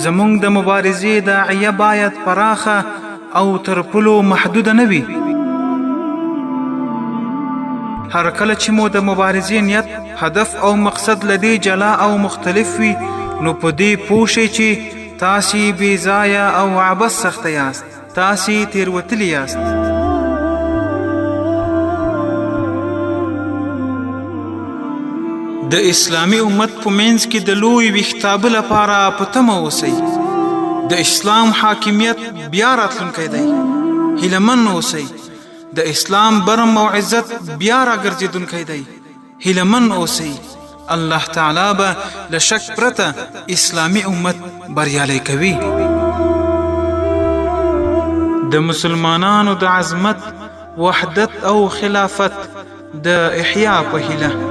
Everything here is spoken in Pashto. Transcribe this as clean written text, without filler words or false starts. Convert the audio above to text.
زمونږ د مبارزې داعیه باید پراخه او تر پولو محدوده نه وي. هر کله چې مو د مبارزې نیت، هدف او مقصد لدې جلا او مختلف وي، نو په دې پوه شئ چې تاسې بې ځایه او عبث سخته یاست، تاسې تېروتلي یاست. د اسلامي امت په منځ کې د لوی ویښتابه لپاره په تمه اوسئ. د اسلام حاکمیت بیا راتلونکی دی. هیلهمن اوسئ. د اسلام برم او عزت بیا راګرځېدونکی دی. هیلهمن اوسئ. الله تعالی به له شک پرته اسلامي امت بریالی کوي. د مسلمانانو د عظمت، وحدت او خلافت د احیا په هیله